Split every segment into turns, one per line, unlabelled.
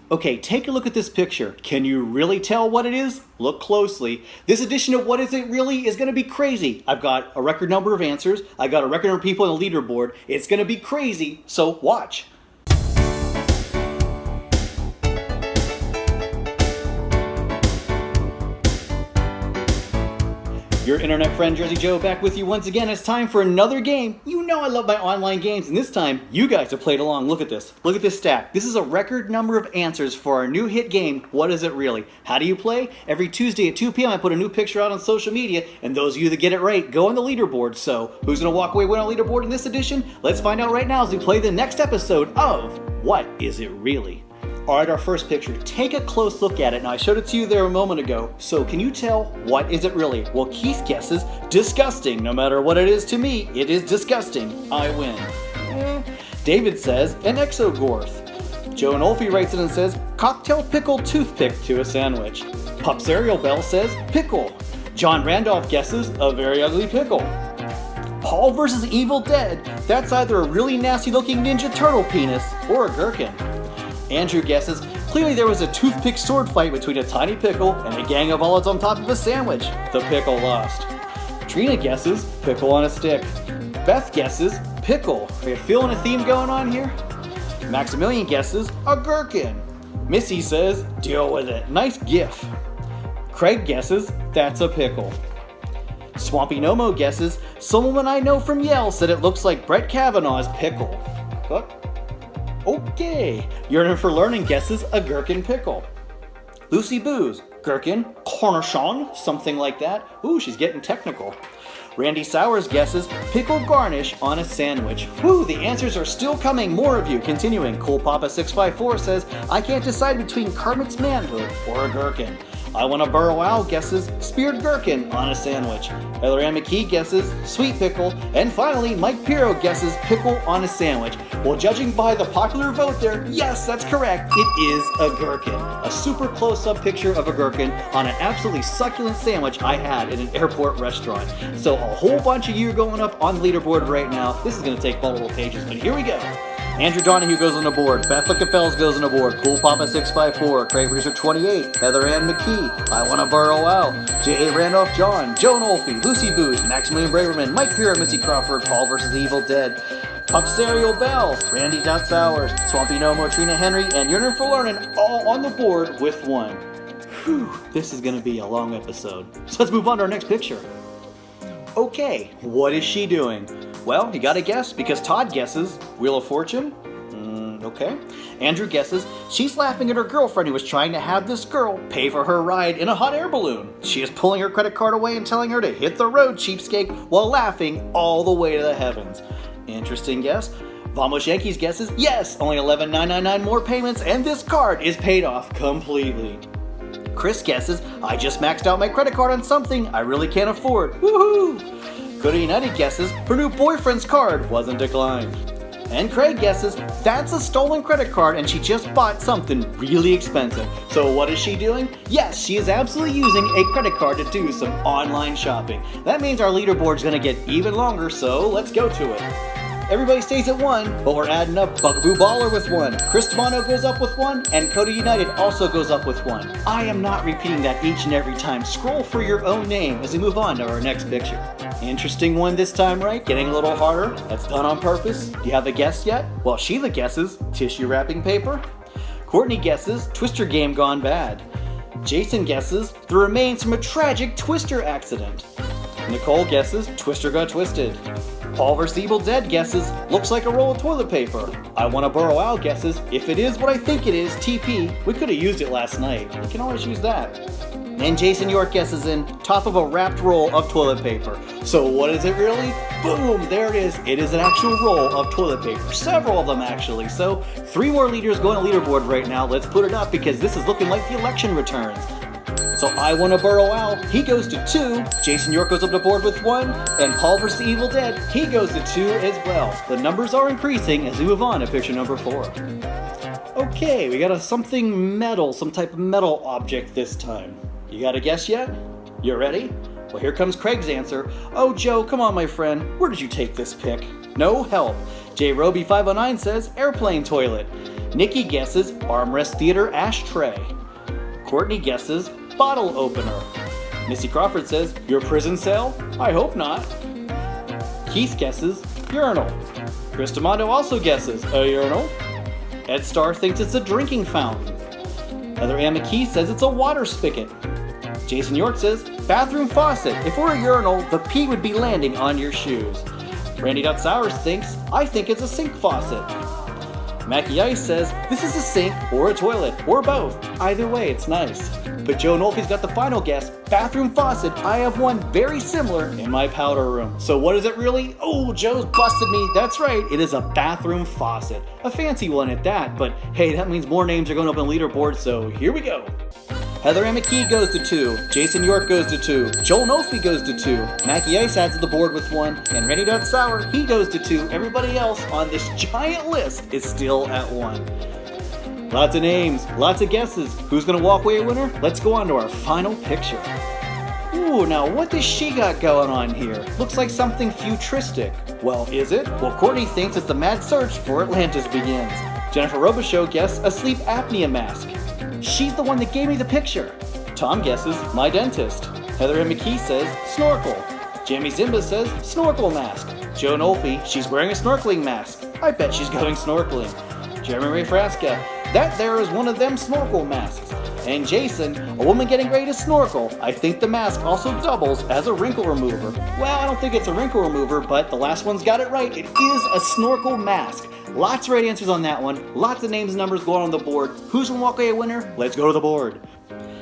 Okay, take a look at this picture. Can you really tell what it is? Look closely. This edition of What Is It Really is going to be crazy. I've got a record number of answers. I've got a record number of people on the leaderboard. It's going to be crazy, so watch. Your internet friend Jersey Joe back with you once again. It's time for another game. You know I love my online games, and this time you guys have played along. Look at this. Look at this stack. This is a record number of answers for our new hit game, What Is It Really? How do you play? Every Tuesday at 2 p.m. I put a new picture out on social media, and those of you that get it right go on the leaderboard. So who's going to walk away with on the leaderboard in this edition? Let's find out right now as we play the next episode of What Is It Really? Alright, our first picture. Take a close look at it. Now, I showed it to you there a moment ago. So can you tell what is it really? Well, Keith guesses disgusting. No matter what it is to me, it is disgusting. I win. David says an exogorth. Joe and Olfie writes it and says cocktail pickle toothpick to a sandwich. Pups Ariel Bell says pickle. John Randolph guesses a very ugly pickle. Paul versus Evil Dead. That's either a really nasty looking Ninja Turtle penis or a gherkin. Andrew guesses, clearly there was a toothpick sword fight between a tiny pickle and a gang of olives on top of a sandwich. The pickle lost. Trina guesses, pickle on a stick. Beth guesses, pickle. Are you feeling a theme going on here? Maximilian guesses, a gherkin. Missy says, deal with it. Nice gif. Craig guesses, that's a pickle. Swampy Nomo guesses, someone I know from Yale said it looks like Brett Kavanaugh's pickle. What? Okay, Yearning for Learning guesses a gherkin pickle. Lucy Booze, gherkin, cornichon, something like that. Ooh, she's getting technical. Randy Sowers guesses pickle garnish on a sandwich. Woo, the answers are still coming, more of you. Continuing, Cool Papa 654 says, I can't decide between Kermit's manhood or a gherkin. I Want to Burrow Owl guesses speared gherkin on a sandwich. Heather Ann McKee guesses sweet pickle. And finally, Mike Pirro guesses pickle on a sandwich. Well, judging by the popular vote there, yes, that's correct. It is a gherkin. A super close-up picture of a gherkin on an absolutely succulent sandwich I had in an airport restaurant. So a whole bunch of you are going up on the leaderboard right now. This is going to take multiple pages, but here we go. Andrew Donahue goes on the board. Beth Lickefels goes on the board. Cool Papa 654. Craig Producer 28. Heather Ann McKee. I Want to Burrow Out. J.A. Randolph John. Joan Olfie. Lucy Booth. Maximilian Braverman. Mike Pura. Missy Crawford. Paul versus the Evil Dead. Pups Ariel Bell. Randy Sowers. Swampy Nomo. Trina Henry. And Yearning for Learning all on the board with one. Whew, this is going to be a long episode. So let's move on to our next picture. Okay, what is she doing? Well, you gotta guess, because Todd guesses Wheel of Fortune. Okay. Andrew guesses she's laughing at her girlfriend who was trying to have this girl pay for her ride in a hot air balloon. She is pulling her credit card away and telling her to hit the road, cheapskate, while laughing all the way to the heavens. Interesting guess. Vamos Yankees guesses yes, only $11,999 more payments, and this card is paid off completely. Chris guesses I just maxed out my credit card on something I really can't afford. Woohoo! Coda United guesses her new boyfriend's card wasn't declined. And Craig guesses that's a stolen credit card and she just bought something really expensive. So what is she doing? Yes, she is absolutely using a credit card to do some online shopping. That means our leaderboard's gonna get even longer, so let's go to it. Everybody stays at 1, but we're adding up Bugaboo Baller with 1. Chris Tomano goes up with 1, and Coda United also goes up with 1. I am not repeating that each and every time. Scroll for your own name as we move on to our next picture. Interesting one this time, right? Getting a little harder. That's done on purpose. Do you have a guess yet? Well, Sheila guesses tissue wrapping paper. Courtney guesses Twister game gone bad. Jason guesses the remains from a tragic Twister accident. Nicole guesses Twister got twisted. Paul vs. Evil Dead guesses looks like a roll of toilet paper. I Want to Burrow Out guesses if it is what I think it is, TP. We could have used it last night. We can always use that. And Jason York guesses in top of a wrapped roll of toilet paper. So what is it really? Boom, there it is. It is an actual roll of toilet paper. Several of them actually. So 3 more leaders going on the leaderboard right now. Let's put it up because this is looking like the election returns. So I Want to Burrow Out, he goes to 2, Jason York goes up the board with 1, and Paul vs. Evil Dead, he goes to 2 as well. The numbers are increasing as we move on to picture number 4. Okay, we got something metal, some type of metal object this time. You got a guess yet? You ready? Well, here comes Craig's answer. Oh, Joe, come on, my friend. Where did you take this pick? No help. J. Roby 509 says airplane toilet. Nikki guesses armrest theater ashtray. Courtney guesses bottle opener. Missy Crawford says, your prison cell? I hope not. Keith guesses urinal. Chris D'Amato also guesses a urinal. Ed Starr thinks it's a drinking fountain. Heather Ann McKee says it's a water spigot. Jason York says bathroom faucet. If we're a urinal, the pee would be landing on your shoes. Randy Sowers thinks, I think it's a sink faucet. Mackie Ice says, this is a sink or a toilet, or both. Either way, it's nice. But Joe Nolfi's got the final guess, bathroom faucet. I have one very similar in my powder room. So what is it really? Oh, Joe's busted me. That's right, it is a bathroom faucet. A fancy one at that, but hey, that means more names are going up on the leaderboard, so here we go. Heather Ann McKee goes to 2, Jason York goes to 2, Joel Nolfi goes to 2, Mackie Ice adds to the board with 1, and Randy Sour, he goes to 2. Everybody else on this giant list is still at 1. Lots of names, lots of guesses. Who's gonna walk away a winner? Let's go on to our final picture. Ooh, now what does she got going on here? Looks like something futuristic. Well, is it? Well, Courtney thinks it's the mad search for Atlantis begins. Jennifer Robichaux guesses a sleep apnea mask. She's the one that gave me the picture. Tom guesses my dentist. Heather Ann McKee says snorkel. Jamie Zimba says snorkel mask. Joe Nolfi, she's wearing a snorkeling mask. I bet she's going snorkeling. Jeremy Ray Frasca, that there is one of them snorkel masks. And Jason, a woman getting ready to snorkel. I think the mask also doubles as a wrinkle remover. Well, I don't think it's a wrinkle remover, but the last one's got it right. It is a snorkel mask. Lots of right answers on that one. Lots of names and numbers going on the board. Who's gonna walk away a winner? Let's go to the board.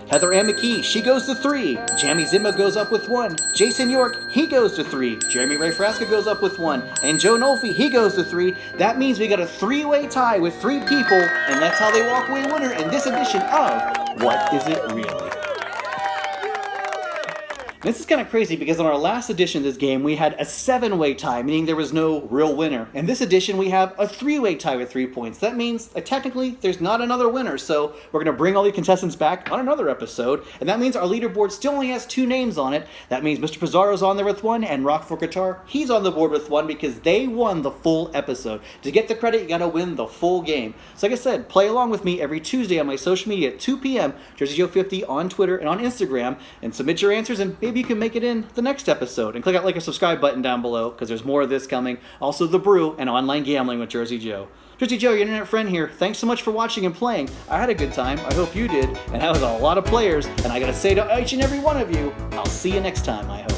Heather Ann McKee, she goes to 3. Jamie Zimba goes up with 1. Jason York, he goes to 3. Jeremy Ray Frasca goes up with 1. And Joe Nolfi, he goes to 3. That means we got a 3-way tie with 3 people, and that's how they walk away a winner in this edition of What Is It Really? This is kind of crazy because in our last edition of this game, we had a 7-way tie, meaning there was no real winner. In this edition, we have a 3-way tie with 3 points. That means, technically, there's not another winner. So we're going to bring all the contestants back on another episode. And that means our leaderboard still only has 2 names on it. That means Mr. Pizarro's on there with 1, and Rock for Guitar, he's on the board with 1 because they won the full episode. To get the credit, you got to win the full game. So like I said, play along with me every Tuesday on my social media at 2 p.m., JerseyJoe50 on Twitter and on Instagram, and submit your answers, and maybe you can make it in the next episode. And click that like or subscribe button down below because there's more of this coming. Also The Brew and online gambling with Jersey Joe. Jersey Joe, your internet friend here. Thanks so much for watching and playing. I had a good time. I hope you did. And that was a lot of players. And I gotta say to each and every one of you, I'll see you next time, I hope.